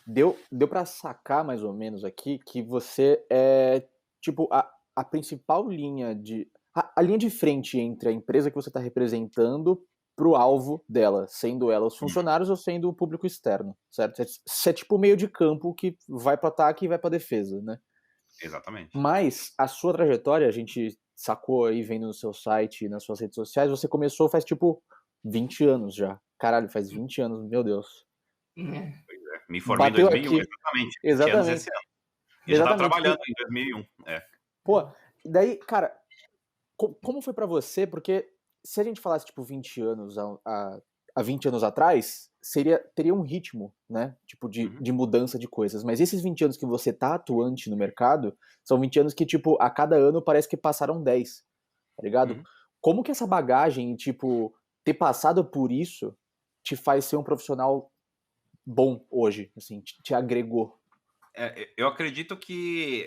Deu para sacar mais ou menos aqui que você é, tipo, a principal linha a linha de frente entre a empresa que você está representando pro alvo dela, sendo ela os Hum, funcionários ou sendo o público externo, certo? Você é tipo o meio de campo que vai para ataque e vai para defesa, né? exatamente. Mas a sua trajetória, a gente sacou aí vendo no seu site e nas suas redes sociais, você começou faz tipo 20 anos já. Caralho, faz 20 anos, meu Deus. É. Pois é. Me formei em Bateu 2001, aqui. exatamente, 20 anos Exatamente. esse ano. E eu já estava Exatamente. trabalhando em 2001. Pô, daí, cara, como foi pra você? Porque se a gente falasse, tipo, 20 anos há 20 anos atrás, teria um ritmo, né? Tipo, Uhum, de mudança de coisas. Mas esses 20 anos que você tá atuante no mercado, são 20 anos que, tipo, a cada ano parece que passaram 10, tá ligado? uhum. Como que essa bagagem, tipo, ter passado por isso te faz ser um profissional bom hoje, assim, te agregou? Eu acredito que,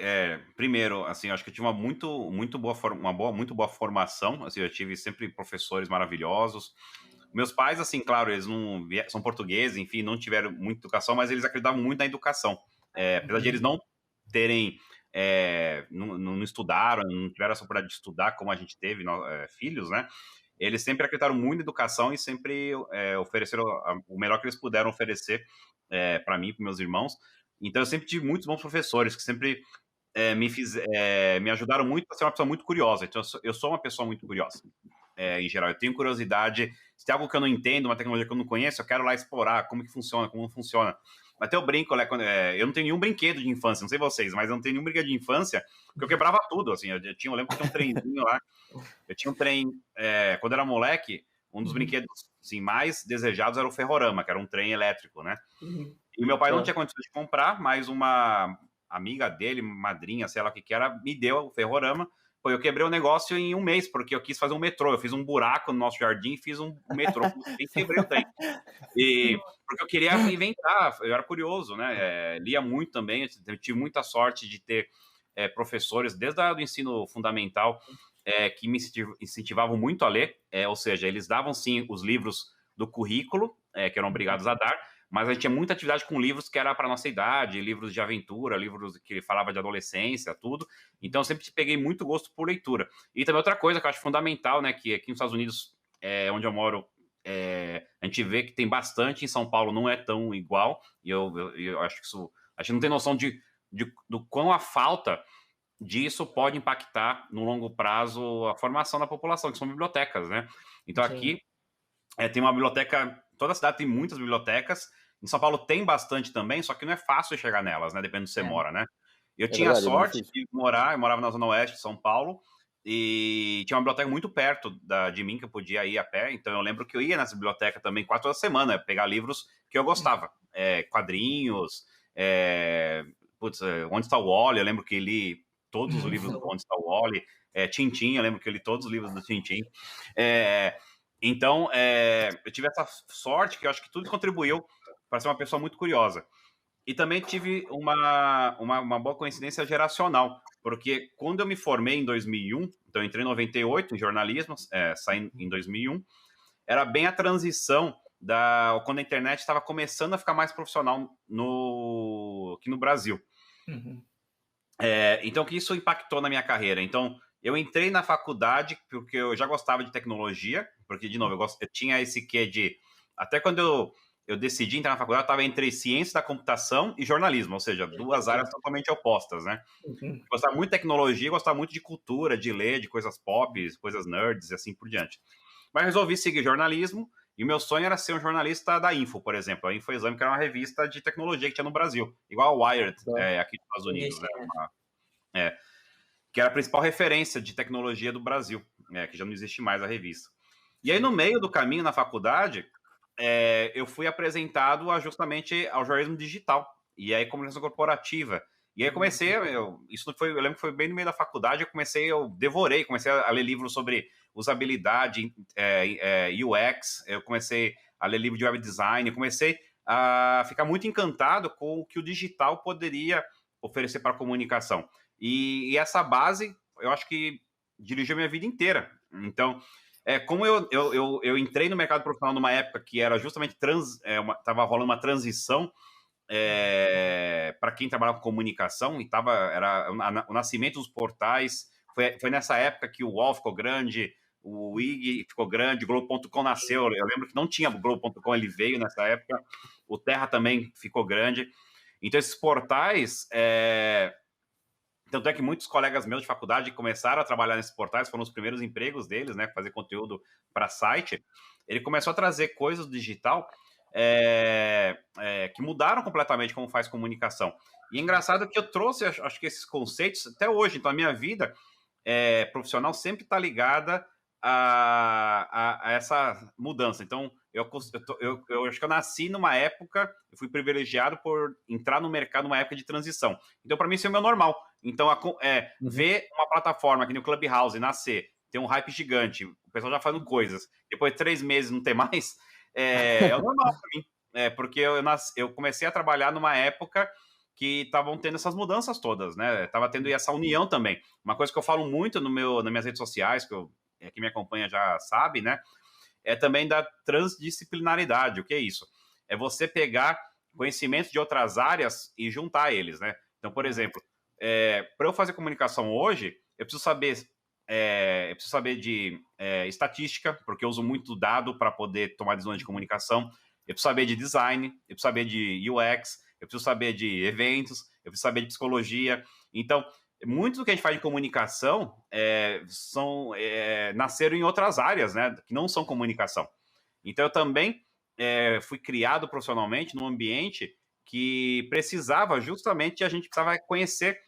primeiro, assim, eu acho que eu tive uma muito boa, muito boa formação. Assim, eu tive sempre professores maravilhosos. Meus pais, assim, claro, eles não são portugueses, enfim, não tiveram muita educação, mas eles acreditavam muito na educação. Apesar de eles não terem, não estudaram, não tiveram essa oportunidade de estudar como a gente teve, filhos, né? Eles sempre acreditaram muito na educação e sempre ofereceram o melhor que eles puderam oferecer para mim, para meus irmãos. Então, eu sempre tive muitos bons professores que sempre me ajudaram muito a ser uma pessoa muito curiosa. Então, eu sou uma pessoa muito curiosa, em geral. Eu tenho curiosidade. Se tem algo que eu não entendo, uma tecnologia que eu não conheço, eu quero lá explorar como que funciona, como não funciona. Até eu brinco, né, eu não tenho nenhum brinquedo de infância, não sei vocês, mas eu não tenho nenhum brinquedo de infância, porque eu quebrava tudo, assim. Eu lembro que tinha um trenzinho lá. Eu tinha um trem, quando eu era moleque, um dos Uhum. brinquedos assim, mais desejados era o Ferrorama, que era um trem elétrico, né? Uhum. E meu pai não Ah, tinha condições de comprar, mas uma amiga dele, madrinha, sei lá o que que era, me deu o Ferrorama. Pô, eu quebrei o negócio em um mês, porque eu quis fazer um metrô. Eu fiz um buraco no nosso jardim e fiz um metrô e quebrei o trem. E porque eu queria inventar, eu era curioso, né? Lia muito também, eu tive muita sorte de ter professores desde o ensino fundamental que me incentivavam muito a ler, ou seja, eles davam sim os livros do currículo, que eram obrigados a dar, mas a gente tinha muita atividade com livros que era para nossa idade, livros de aventura, livros que falava de adolescência, tudo. Então eu sempre peguei muito gosto por leitura. E também outra coisa que eu acho fundamental, né, que aqui nos Estados Unidos, onde eu moro, a gente vê que tem bastante, em São Paulo não é tão igual, e eu acho que isso. A gente não tem noção do quão a falta disso pode impactar no longo prazo a formação da população, que são bibliotecas, né? Então Sim. aqui tem uma biblioteca, toda a cidade tem muitas bibliotecas, em São Paulo tem bastante também, só que não é fácil chegar nelas, né? Dependendo de onde você É. mora, né? Eu é tinha a verdade, é bem sorte difícil. eu morava na Zona Oeste de São Paulo, e tinha uma biblioteca muito perto de mim, que eu podia ir a pé, então eu lembro que eu ia nessa biblioteca também quase toda semana, pegar livros que eu gostava, quadrinhos, Onde Está o Wally, eu lembro que li todos os livros do Onde Está o Wally, Tintin, eu lembro que eu li todos os livros do Tintin. É, então, eu tive essa sorte que eu acho que tudo contribuiu para ser uma pessoa muito curiosa. E também tive uma boa coincidência geracional, porque quando eu me formei em 2001, então eu entrei em 98 em jornalismo, saí em 2001, era bem a transição quando a internet estava começando a ficar mais profissional aqui no Brasil. Uhum. Então, que isso impactou na minha carreira. Então, eu entrei na faculdade porque eu já gostava de tecnologia, porque, de novo, eu tinha esse quê de. Até quando eu decidi entrar na faculdade, eu estava entre ciência da computação e jornalismo, ou seja, duas áreas totalmente opostas, né? Uhum. Eu gostava muito de tecnologia, gostava muito de cultura, de ler, de coisas pop, coisas nerds e assim por diante. Mas resolvi seguir jornalismo, e o meu sonho era ser um jornalista da Info, por exemplo. A Info Exame, que era uma revista de tecnologia que tinha no Brasil, igual a Wired, Tá. aqui nos Estados Unidos, né? Conheci, né? É, que era a principal referência de tecnologia do Brasil, que já não existe mais a revista. E aí, no Sim. meio do caminho, na faculdade, eu fui apresentado justamente ao jornalismo digital, e aí comunicação corporativa. E aí comecei, isso não foi, eu lembro que foi bem no meio da faculdade, eu devorei, comecei a ler livros sobre usabilidade, UX, eu comecei a ler livros de web design, eu comecei a ficar muito encantado com o que o digital poderia oferecer para a comunicação. E essa base, eu acho que dirigiu a minha vida inteira. Então, como eu entrei no mercado profissional numa época que era justamente estava rolando uma transição para quem trabalhava com comunicação, era o nascimento dos portais, foi nessa época que o UOL ficou grande, o IG ficou grande, o Globo.com nasceu, eu lembro que não tinha o Globo.com, ele veio nessa época, o Terra também ficou grande, então esses portais, tanto é que muitos colegas meus de faculdade começaram a trabalhar nesses portais, foram os primeiros empregos deles, né, fazer conteúdo para site. Ele começou a trazer coisas do digital que mudaram completamente como faz comunicação. E é engraçado que eu trouxe, acho que esses conceitos até hoje. Então, a minha vida profissional sempre está ligada a essa mudança. Então, eu acho que eu nasci numa época, eu fui privilegiado por entrar no mercado numa época de transição. Então, para mim, isso é o meu normal. Então, ver uma plataforma que nem o Clubhouse nascer, ter um hype gigante, o pessoal já fazendo coisas, depois de 3 meses não ter mais, é o normal para mim. Porque eu comecei a trabalhar numa época que estavam tendo essas mudanças todas, né? Tava tendo essa união também. Uma coisa que eu falo muito nas minhas redes sociais, quem me acompanha já sabe, né? É também da transdisciplinaridade. O que é isso? É você pegar conhecimentos de outras áreas e juntar eles, né? Então, por exemplo, para eu fazer comunicação hoje, eu preciso saber de estatística, porque eu uso muito dado para poder tomar decisões de comunicação. Eu preciso saber de design, eu preciso saber de UX, eu preciso saber de eventos, eu preciso saber de psicologia. Então, muito do que a gente faz de comunicação nasceram em outras áreas, né, que não são comunicação. Então, eu também fui criado profissionalmente num ambiente que precisava justamente, a gente precisava conhecer.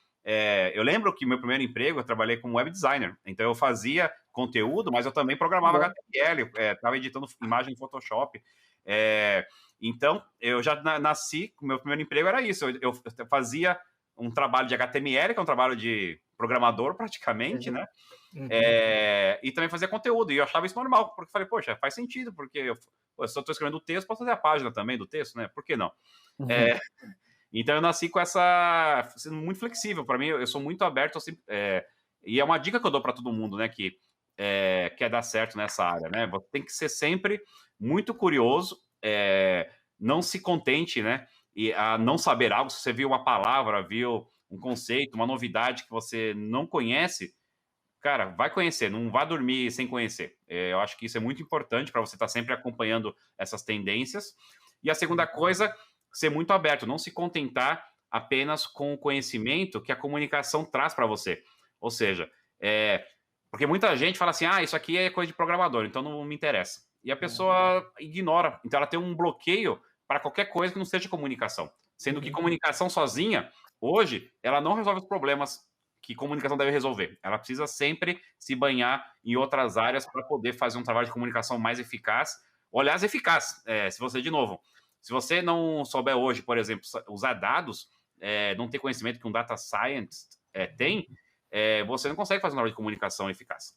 Eu lembro que meu primeiro emprego, eu trabalhei como web designer. Então, eu fazia conteúdo, mas eu também programava HTML, estava editando imagem em Photoshop. Então, eu já nasci, o meu primeiro emprego era isso. Eu fazia um trabalho de HTML, que é um trabalho de programador praticamente, né? E também fazia conteúdo. E eu achava isso normal, porque falei, poxa, faz sentido, porque se eu estou escrevendo o texto, posso fazer a página também do texto, né? Por que não? Então eu nasci com essa sendo muito flexível. Para mim, eu sou muito aberto assim, e é uma dica que eu dou para todo mundo, né, que quer dar certo nessa área, né? Você tem que ser sempre muito curioso, não se contente, né, e a não saber algo. Se você viu uma palavra, viu um conceito, uma novidade que você não conhece, cara, vai conhecer, não vá dormir sem conhecer. Eu acho que isso é muito importante para você estar sempre acompanhando essas tendências. E a segunda coisa, ser muito aberto, não se contentar apenas com o conhecimento que a comunicação traz para você. Ou seja, porque muita gente fala assim, isso aqui é coisa de programador, então não me interessa. E a pessoa ignora. Então ela tem um bloqueio para qualquer coisa que não seja comunicação. Sendo que comunicação sozinha, hoje, ela não resolve os problemas que comunicação deve resolver. Ela precisa sempre se banhar em outras áreas para poder fazer um trabalho de comunicação mais eficaz. Ou, aliás, eficaz. Se você não souber hoje, por exemplo, usar dados, não ter conhecimento que um data scientist tem, você não consegue fazer um trabalho de comunicação eficaz.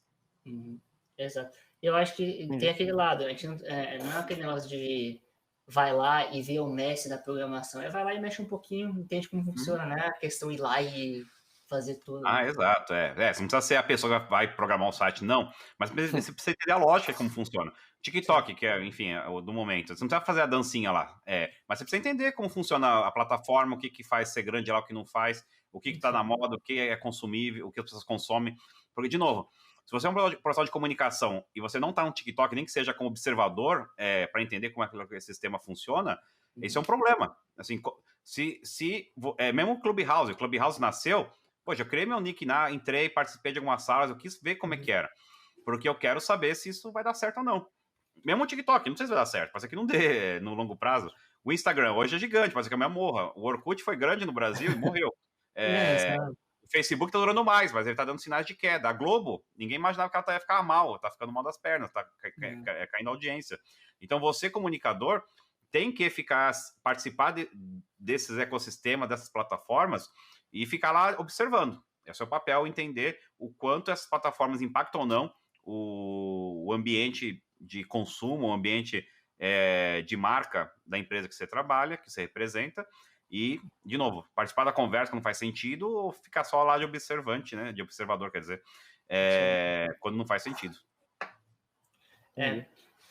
Exato. Eu acho que tem aquele lado, a gente não é aquele negócio de vai lá e vê o mestre da programação, vai lá e mexe um pouquinho, entende como funciona, né? A questão de ir lá e fazer tudo. Exato. Você não precisa ser a pessoa que vai programar um site, não. Mas você precisa entender a lógica como funciona. TikTok, que enfim, o do momento. Você não precisa fazer a dancinha lá. Mas você precisa entender como funciona a plataforma, o que faz ser grande lá, o que não faz, o que está na moda, o que é consumível, o que as pessoas consomem. Porque, de novo, se você é um profissional de comunicação e você não está no TikTok, nem que seja como observador, para entender como é que esse sistema funciona, esse é um problema. Assim, mesmo o Clubhouse nasceu. Poxa, eu criei meu nick, entrei, participei de algumas salas, eu quis ver como é que era. Porque eu quero saber se isso vai dar certo ou não. Mesmo o TikTok, não sei se vai dar certo, pode ser que não dê no longo prazo. O Instagram hoje é gigante, pode ser que amanhã morra. O Orkut foi grande no Brasil e morreu. O Facebook tá durando mais, mas ele tá dando sinais de queda. A Globo, ninguém imaginava que ela ia ficar mal, tá ficando mal das pernas, tá caindo a audiência. Então você, comunicador, tem que participar desses ecossistemas, dessas plataformas, e ficar lá observando. É o seu papel entender o quanto essas plataformas impactam ou não o ambiente de consumo, o ambiente de marca da empresa que você trabalha, que você representa. E, de novo, participar da conversa que não faz sentido, ou ficar só lá de observante, né? De observador, quer dizer, quando não faz sentido.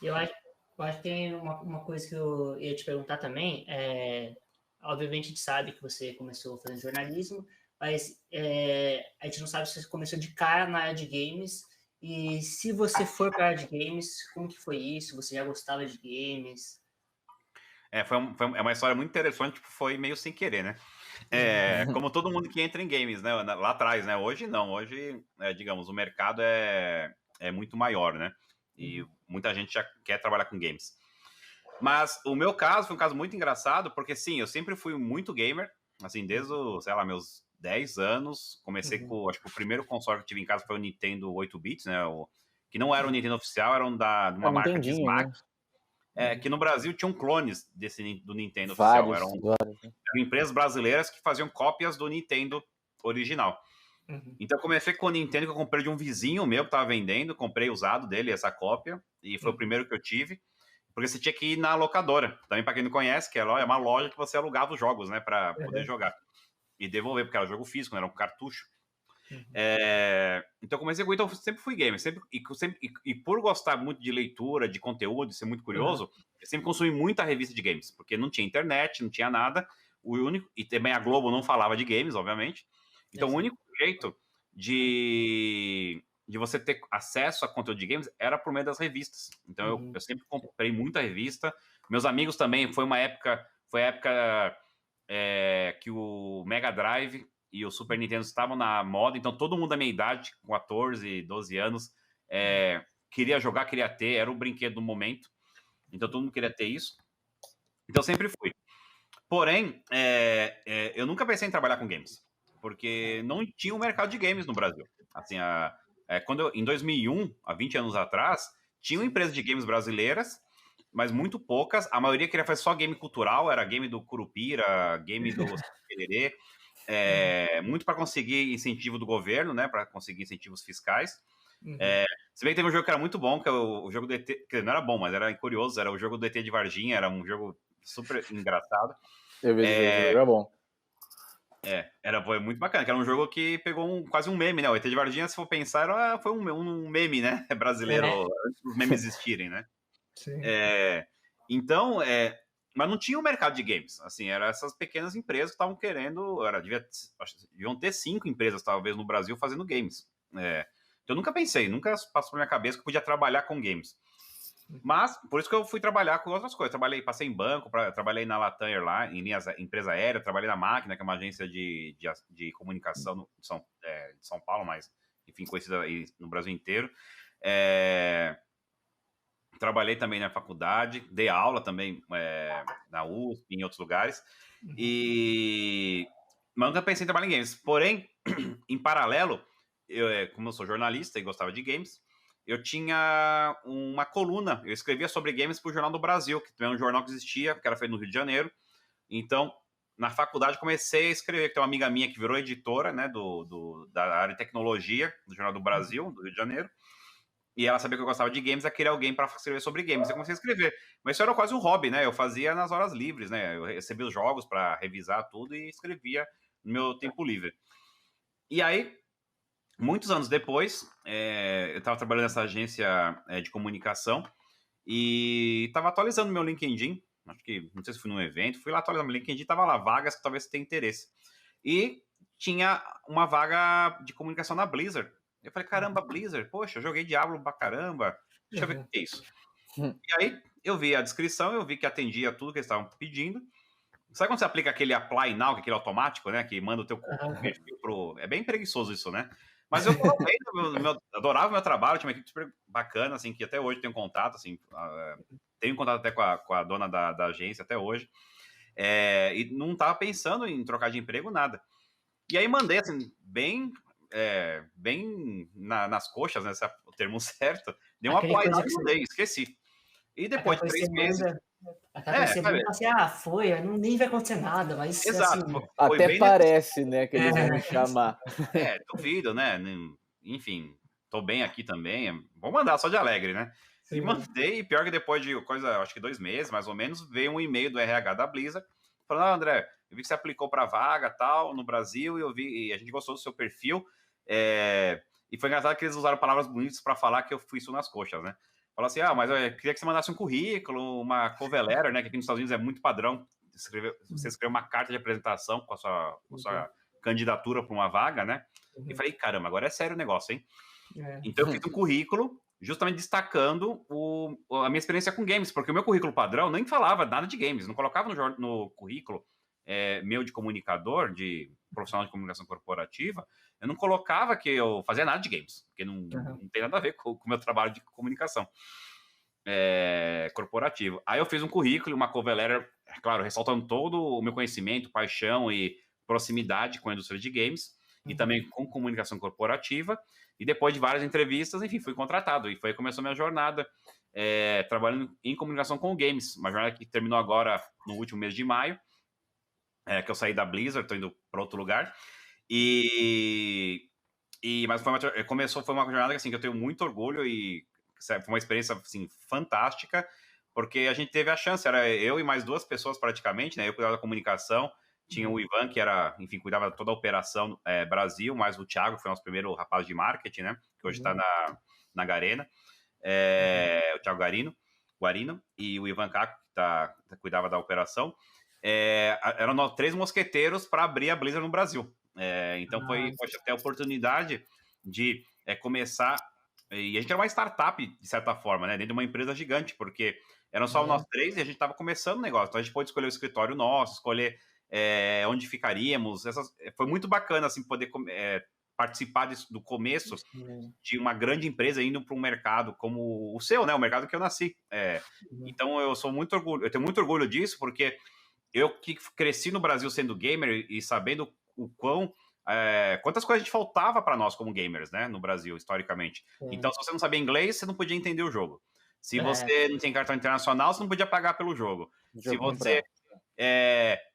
Eu acho que tem uma coisa que eu ia te perguntar também, obviamente a gente sabe que você começou fazendo jornalismo, mas a gente não sabe se você começou de cara na área de games, e se você for para a área de games, como que foi isso? Você já gostava de games? É uma história muito interessante, tipo, foi meio sem querer, né? Como todo mundo que entra em games, né? Lá atrás, né? Hoje não, hoje, digamos, o mercado é muito maior, né? E muita gente já quer trabalhar com games. Mas o meu caso foi um caso muito engraçado, porque sim, eu sempre fui muito gamer, assim, desde, sei lá, meus 10 anos. Comecei com, acho que o primeiro console que eu tive em casa foi o Nintendo 8-bits, né? Que não era o Nintendo oficial, era de uma marca de Smack. Né? Que no Brasil tinham clones do Nintendo vários, oficial. Vários. Eram empresas brasileiras que faziam cópias do Nintendo original. Então eu comecei com o Nintendo que eu comprei de um vizinho meu que estava vendendo, comprei usado dele, essa cópia, e foi o primeiro que eu tive, porque você tinha que ir na locadora. Também, para quem não conhece, que é uma loja que você alugava os jogos, né, para poder jogar. E devolver, porque era jogo físico, não era um cartucho. Então eu comecei com, então eu sempre fui gamer, e por gostar muito de leitura, de conteúdo, de ser muito curioso, eu sempre consumi muita revista de games, porque não tinha internet, não tinha nada, e também a Globo não falava de games, obviamente. Então o único jeito de você ter acesso a conteúdo de games era por meio das revistas. Então eu sempre comprei muita revista. Meus amigos também, foi a época que o Mega Drive e o Super Nintendo estavam na moda, então todo mundo da minha idade, com 14, 12 anos, queria jogar, queria ter, era o brinquedo do momento, então todo mundo queria ter isso, então eu sempre fui. Porém, eu nunca pensei em trabalhar com games, porque não tinha um mercado de games no Brasil. Assim, em 2001, há 20 anos atrás, tinham empresas de games brasileiras, mas muito poucas, a maioria queria fazer só game cultural, era game do Curupira, game do Pererê, muito para conseguir incentivo do governo, né? Para conseguir incentivos fiscais. Se bem que teve um jogo que era muito bom, que é o jogo do ET, que não era bom, mas era curioso, era o jogo do ET de Varginha, era um jogo super engraçado. Eu vejo esse jogo, era bom. Foi muito bacana, que era um jogo que pegou quase um meme, né? O ET de Varginha, se for pensar, foi um meme, né? Brasileiro, antes dos memes existirem, né? Sim. Então, mas não tinha um mercado de games, assim, eram essas pequenas empresas que estavam querendo, deviam ter 5 empresas, talvez, no Brasil fazendo games. Então eu nunca pensei, nunca passou na minha cabeça que eu podia trabalhar com games. Mas, por isso que eu fui trabalhar com outras coisas. Passei em banco, trabalhei na Latam Airlines, empresa aérea, trabalhei na Máquina, que é uma agência de comunicação de São Paulo, mas, enfim, conhecida no Brasil inteiro. Trabalhei também na faculdade, dei aula também na USP, em outros lugares. Mas nunca pensei em trabalhar em games. Porém, em paralelo, como eu sou jornalista e gostava de games, eu tinha uma coluna. Eu escrevia sobre games para o Jornal do Brasil, que também é um jornal que existia, que era feito no Rio de Janeiro. Então, na faculdade, comecei a escrever. Tem uma amiga minha que virou editora, né, da área de tecnologia do Jornal do Brasil, do Rio de Janeiro. E ela sabia que eu gostava de games, ela queria alguém para escrever sobre games. Eu comecei a escrever. Mas isso era quase um hobby, né? Eu fazia nas horas livres, né? Eu recebia os jogos para revisar tudo e escrevia no meu tempo livre. E aí, muitos anos depois, eu estava trabalhando nessa agência de comunicação e estava atualizando meu LinkedIn. Acho que, não sei se fui num evento, fui lá atualizando meu LinkedIn, estava lá, vagas que talvez você tenha interesse. E tinha uma vaga de comunicação na Blizzard. Eu falei, caramba, Blizzard, poxa, eu joguei Diablo pra caramba, deixa eu ver o que é isso. E aí, eu vi a descrição, eu vi que atendia tudo que eles estavam pedindo. Sabe quando você aplica aquele Apply Now, que é aquele automático, né, que manda o teu perfil pro... É bem preguiçoso isso, né? Mas eu adorava o meu trabalho, tinha uma equipe super bacana, assim, que até hoje tenho contato, assim, tenho contato até com a dona da agência até hoje. E não tava pensando em trocar de emprego, nada. E aí mandei, assim, bem nas coxas, né, se é o termo certo, dei um apply lá e mandei, esqueci. E depois de 3 meses... nem vai acontecer nada, mas... Exato. Assim... Até parece, né, que eles vão me chamar. Duvido, né? Enfim, tô bem aqui também, vou mandar só de alegre, né? Sim. E mandei, e pior que depois de acho que 2 meses, mais ou menos, veio um e-mail do RH da Blizzard, falando, André, eu vi que você aplicou para vaga, tal, no Brasil, e a gente gostou do seu perfil, e foi engraçado que eles usaram palavras bonitas para falar que eu fui isso nas coxas, né? Falou assim, mas eu queria que você mandasse um currículo, uma cover letter, né, que aqui nos Estados Unidos é muito padrão, você escrever uma carta de apresentação com a sua candidatura para uma vaga, né? E falei, caramba, agora é sério o negócio, hein? Então eu fiz um currículo justamente destacando a minha experiência com games, porque o meu currículo padrão nem falava nada de games, não colocava no currículo meu de comunicador, de profissional de comunicação corporativa, eu não colocava que eu fazia nada de games, porque não tem nada a ver com o meu trabalho de comunicação corporativo. Aí eu fiz um currículo, uma cover letter, claro, ressaltando todo o meu conhecimento, paixão e proximidade com a indústria de games, e também com comunicação corporativa, e depois de várias entrevistas, enfim, fui contratado, e foi aí que começou a minha jornada trabalhando em comunicação com games, uma jornada que terminou agora no último mês de maio, que eu saí da Blizzard, estou indo para outro lugar, mas foi uma jornada assim, que eu tenho muito orgulho e foi uma experiência assim, fantástica, porque a gente teve a chance, era eu e mais 2 pessoas praticamente, né? Eu cuidava da comunicação, tinha o Ivan, que era, enfim, cuidava de toda a operação Brasil, mais o Thiago, que foi nosso primeiro rapaz de marketing, né? Que hoje está na Garena, o Thiago Guarino, e o Ivan Caco, que cuidava da operação. Eram nós 3 mosqueteiros para abrir a Blizzard no Brasil. Então foi até a oportunidade de começar. E a gente era uma startup, de certa forma, né? Dentro de uma empresa gigante, porque eram só nós 3 e a gente estava começando o negócio. Então a gente pôde escolher o escritório nosso, escolher onde ficaríamos. Foi muito bacana, assim, poder participar do começo de uma grande empresa indo para um mercado como o seu, né? O mercado que eu nasci. Então eu tenho muito orgulho disso, porque eu que cresci no Brasil sendo gamer e sabendo o quantas coisas a gente faltava para nós como gamers, né, no Brasil, historicamente. Então, se você não sabia inglês, você não podia entender o jogo. Se você não tem cartão internacional, você não podia pagar pelo jogo. Se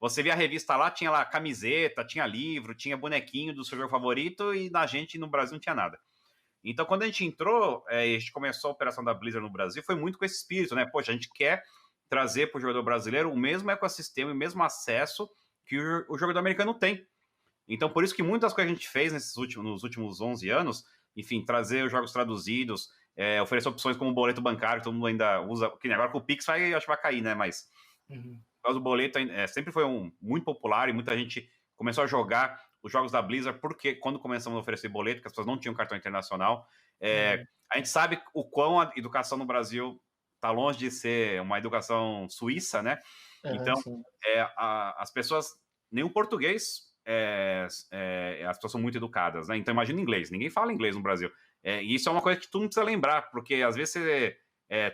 você via a revista lá, tinha lá camiseta, tinha livro, tinha bonequinho do seu jogo favorito, e na gente, no Brasil, não tinha nada. Então, quando a gente entrou, a gente começou a operação da Blizzard no Brasil, foi muito com esse espírito, né? Poxa, a gente quer trazer para o jogador brasileiro o mesmo ecossistema, o mesmo acesso que o jogador americano tem. Então, por isso que muitas coisas que a gente fez nos últimos 11 anos, enfim, trazer os jogos traduzidos, oferecer opções como o boleto bancário, que todo mundo ainda usa, que agora com o Pix acho que vai cair, né? Mas o boleto sempre foi muito popular e muita gente começou a jogar os jogos da Blizzard, porque quando começamos a oferecer boleto, que as pessoas não tinham cartão internacional, a gente sabe o quão a educação no Brasil está longe de ser uma educação suíça, né? Então, as pessoas, nem o português, as pessoas são muito educadas, né? Então, imagina inglês. Ninguém fala inglês no Brasil. E isso é uma coisa que tu não precisa lembrar, porque às vezes você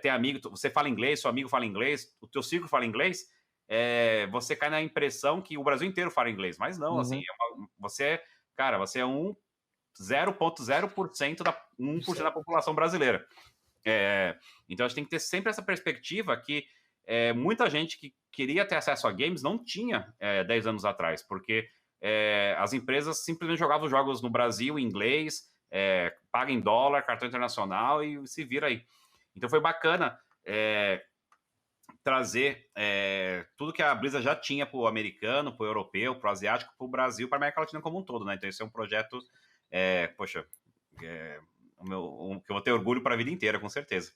tem amigo, você fala inglês, seu amigo fala inglês, o teu círculo fala inglês, você cai na impressão que o Brasil inteiro fala inglês. Mas não, assim, você é 0,0% da 1% da população brasileira. Então a gente tem que ter sempre essa perspectiva que muita gente que queria ter acesso a games não tinha 10 anos atrás, porque as empresas simplesmente jogavam jogos no Brasil em inglês, paga em dólar, cartão internacional e se vira aí. Então foi bacana trazer tudo que a Blizzard já tinha para o americano, para o europeu, para o asiático, para o Brasil, para a América Latina como um todo, né? Então esse é um projeto, que eu vou ter orgulho para a vida inteira, com certeza.